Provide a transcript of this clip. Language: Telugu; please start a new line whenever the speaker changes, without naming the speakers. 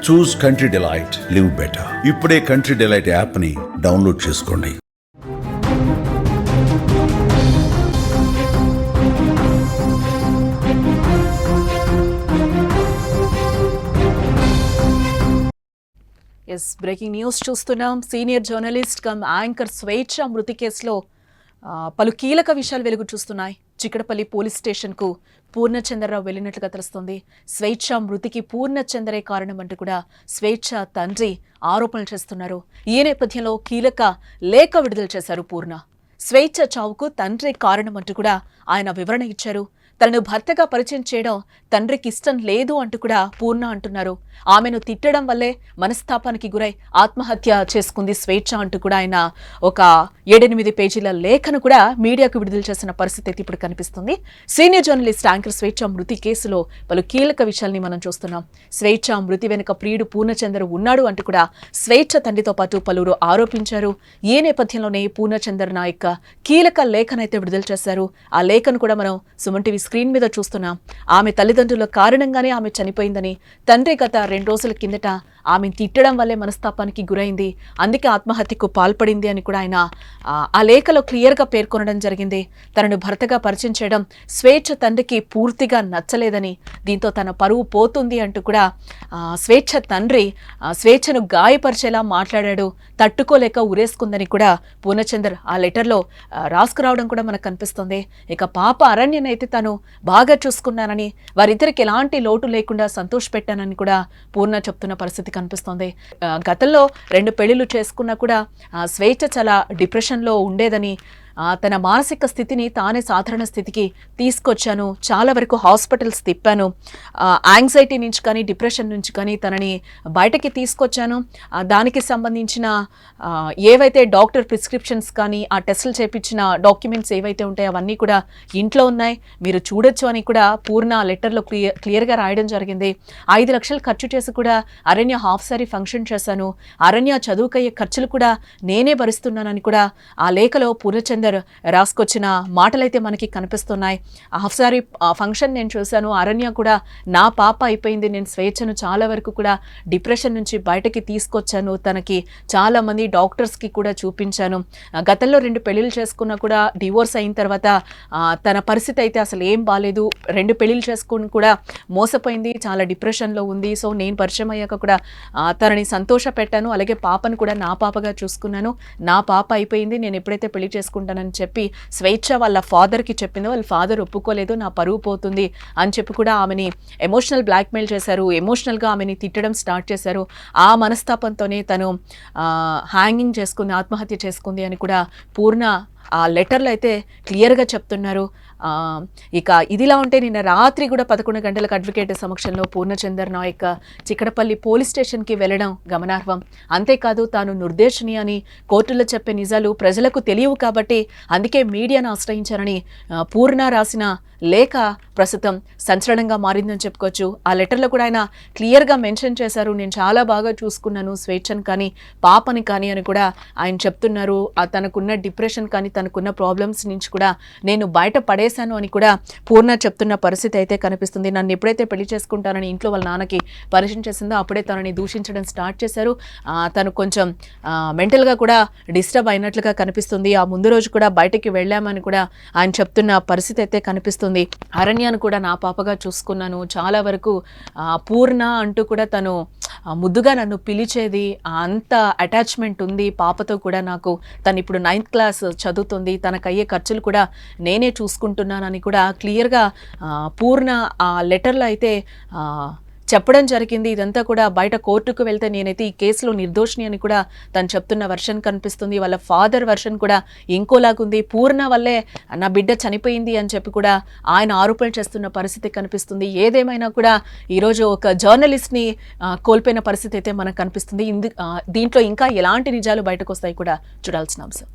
చూస్ కంట్రీ డిలైట్, లివ్ బెటర్. ఇప్పుడే కంట్రీ డిలైట్ యాప్ ని డౌన్లోడ్ చేసుకోండి.
బ్రేకింగ్ న్యూస్ చూస్తున్నాం. సీనియర్ జర్నలిస్ట్ కమ్ యాంకర్ స్వేచ్ఛ మృతి కేసులో పలు కీలక విషయాలు వెలుగు చూస్తున్నాయి. చిక్కడపల్లి పోలీస్ స్టేషన్కు పూర్ణచంద్రరావు వెళ్లినట్లుగా తెలుస్తోంది. స్వేచ్ఛ మృతికి పూర్ణచంద్రే కారణం అంటూ కూడా స్వేచ్ఛ తండ్రి ఆరోపణలు చేస్తున్నారు. ఈ నేపథ్యంలో కీలక లేఖ విడుదల చేశారు పూర్ణ. స్వేచ్ఛ చావుకు తండ్రి కారణం అంటూ కూడా ఆయన వివరణ ఇచ్చారు. తనను భర్తగా పరిచయం చేయడం తండ్రికి ఇష్టం లేదు అంటూ కూడా పూర్ణ అంటున్నారు. ఆమెను తిట్టడం వల్లే మనస్తాపానికి గురై ఆత్మహత్య చేసుకుంది స్వేచ్ఛ అంటూ కూడా ఆయన ఒక 7-8 పేజీల లేఖను కూడా మీడియాకు విడుదల చేసిన పరిస్థితి ఇప్పుడు కనిపిస్తుంది. సీనియర్ జర్నలిస్ట్ యాంకర్ స్వేచ్ఛ మృతి కేసులో పలు కీలక విషయాల్ని మనం చూస్తున్నాం. స్వేచ్ఛ మృతి వెనుక ప్రియుడు పూర్ణచంద్ర ఉన్నాడు అంటూ కూడా స్వేచ్ఛ తండ్రితో పాటు పలువురు ఆరోపించారు. ఈ నేపథ్యంలోనే పూర్ణచంద్ర నాయక్ కీలక లేఖనైతే విడుదల చేశారు. ఆ లేఖను కూడా మనం సుమన్ టీవీ స్క్రీన్ మీద చూస్తున్నాం. ఆమె తల్లిదండ్రుల కారణంగానే ఆమె చనిపోయిందని, తండ్రి గత 2 రోజుల కిందట ఆమెను తిట్టడం వల్లే మనస్తాపానికి గురైంది, అందుకే ఆత్మహత్యకు పాల్పడింది అని కూడా ఆయన ఆ లేఖలో క్లియర్గా పేర్కొనడం జరిగింది. తనను భర్తగా పరిచయం చేయడం స్వేచ్ఛ తండ్రికి పూర్తిగా నచ్చలేదని, దీంతో తన పరువు పోతుంది అంటూ కూడా స్వేచ్ఛ తండ్రి స్వేచ్ఛను గాయపరిచేలా మాట్లాడాడు. తట్టుకోలేక ఉరేసుకుందని కూడా పూర్ణచంద్ర ఆ లెటర్లో రాసుకురావడం కూడా మనకు కనిపిస్తుంది. ఇక పాప అరణ్యనైతే తను బాగా చూసుకున్నానని, వారిద్దరికి ఎలాంటి లోటు లేకుండా సంతోషపెట్టానని కూడా పూర్ణ చెప్తున్న పరిస్థితి కనిపిస్తోంది. గతంలో 2 పెళ్లిళ్ళు చేసుకున్నా కూడా స్వేచ్ఛ చాలా డిప్రెషన్లో ఉండేదని, తన మానసిక స్థితిని తానే సాధారణ స్థితికి తీసుకొచ్చాను, చాలా వరకు హాస్పిటల్స్ తిప్పాను, యాంగ్జైటీ నుంచి కానీ డిప్రెషన్ నుంచి కానీ తనని బయటకి తీసుకొచ్చాను. దానికి సంబంధించిన ఏవైతే డాక్టర్ ప్రిస్క్రిప్షన్స్ కానీ ఆ టెస్టులు చేయించిన డాక్యుమెంట్స్ ఏవైతే ఉంటాయో అవన్నీ కూడా ఇంట్లో ఉన్నాయి, మీరు చూడొచ్చు అని కూడా పూర్ణ లెటర్లో క్లియర్గా రాయడం జరిగింది. 5 లక్షలు ఖర్చు చేసి కూడా అరణ్య హాఫ్ సారీ ఫంక్షన్ చేశాను, అరణ్య చదువుకయ్యే ఖర్చులు కూడా నేనే భరిస్తున్నానని కూడా ఆ లేఖలో పూర్ణచంద్ర రాసుకొచ్చిన మాటలైతే మనకి కనిపిస్తున్నాయి. హాఫ్ సారీ ఫంక్షన్ నేను చూశాను, అరణ్య కూడా నా పాప అయిపోయింది, నేను స్వేచ్ఛను చాలా వరకు కూడా డిప్రెషన్ నుంచి బయటకి తీసుకొచ్చాను, తనకి చాలా మంది డాక్టర్స్కి కూడా చూపించాను, గతంలో 2 పెళ్లిళ్ళు చేసుకున్నా కూడా డివోర్స్ అయిన తర్వాత తన పరిస్థితి అయితే అసలు ఏం బాలేదు, 2 పెళ్లిళ్ళు చేసుకుని కూడా మోసపోయింది, చాలా డిప్రెషన్లో ఉంది. సో నేను పరిచయం అయ్యాక కూడా తనని సంతోష పెట్టాను, అలాగే పాపను కూడా నా పాపగా చూసుకున్నాను, నా పాప అయిపోయింది, నేను ఎప్పుడైతే పెళ్లి చేసుకుంటానని చెప్పి స్వేచ్ఛ వాళ్ళ ఫాదర్కి చెప్పిందో వాళ్ళ ఫాదర్ ఒప్పుకోలేదు, నా పరువు పోతుంది అని చెప్పి కూడా ఆమెని ఎమోషనల్ బ్లాక్మెయిల్ చేశారు, ఎమోషనల్గా ఆమెని తిట్టడం స్టార్ట్ చేశారు. ఆ మనస్తాపంతోనే తను హ్యాంగింగ్ చేసుకుంది, ఆత్మహత్య చేసుకుంది అని కూడా పూర్ణ ఆ లెటర్లో అయితే క్లియర్గా చెప్తున్నారు. ఇక ఇదిలా ఉంటే నిన్న రాత్రి కూడా 11 గంటలకు అడ్వకేట్ సమక్షంలో పూర్ణచంద్ర నాయక్ చిక్కడపల్లి పోలీస్ స్టేషన్కి వెళ్ళడం గమనార్హం. అంతేకాదు తాను నిర్దోషిని అని కోర్టులో చెప్పే నిజాలు ప్రజలకు తెలియవు కాబట్టి అందుకే మీడియాను ఆశ్రయించారని పూర్ణ రాసిన లేఖ ప్రస్తుతం సంచలనంగా మారిందని చెప్పుకోవచ్చు. ఆ లెటర్లో కూడా ఆయన క్లియర్గా మెన్షన్ చేశారు, నేను చాలా బాగా చూసుకున్నాను స్వేచ్ఛను కానీ పాపని కానీ అని కూడా ఆయన చెప్తున్నారు. తనకున్న డిప్రెషన్ కానీ తనకున్న ప్రాబ్లమ్స్ నుంచి కూడా నేను బయట పడేశాను అని కూడా పూర్ణ చెప్తున్న పరిస్థితి అయితే కనిపిస్తుంది. నన్ను ఎప్పుడైతే పెళ్లి చేసుకుంటానని ఇంట్లో వాళ్ళ నాన్నకి పరిచయం చేసిందో అప్పుడే తనని దూషించడం స్టార్ట్ చేశారు. తను కొంచెం మెంటల్గా కూడా డిస్టర్బ్ అయినట్లుగా కనిపిస్తుంది. ఆ ముందు రోజు కూడా బయటకి వెళ్ళామని కూడా ఆయన చెప్తున్న పరిస్థితి అయితే కనిపిస్తుంది. అరణ్యాను కూడా నా పాపగా చూసుకున్నాను, చాలా వరకు పూర్ణ అంటూ కూడా తను ముద్దుగా నన్ను పిలిచేది, అంత అటాచ్మెంట్ ఉంది పాపతో కూడా నాకు. తను ఇప్పుడు 9th క్లాస్ చదువుతుంది, తనకయ్యే ఖర్చులు కూడా నేనే చూసుకుంటున్నానని కూడా క్లియర్గా పూర్ణ ఆ లెటర్లో అయితే చెప్పడం జరిగింది. ఇదంతా కూడా బయట కోర్టుకు వెళ్తే నేనైతే ఈ కేసులో నిర్దోషిని అని కూడా తను చెప్తున్న వర్షన్ కనిపిస్తుంది. వాళ్ళ ఫాదర్ వర్షన్ కూడా ఇంకోలాగుంది, పూర్ణ వల్లే నా బిడ్డ చనిపోయింది అని చెప్పి కూడా ఆయన ఆరోపణలు చేస్తున్న పరిస్థితి కనిపిస్తుంది. ఏదేమైనా కూడా ఈరోజు ఒక జర్నలిస్ట్ని కోల్పోయిన పరిస్థితి అయితే మనకు కనిపిస్తుంది. దీంట్లో ఇంకా ఎలాంటి నిజాలు బయటకు వస్తాయి కూడా చూడాల్సిన అంశం.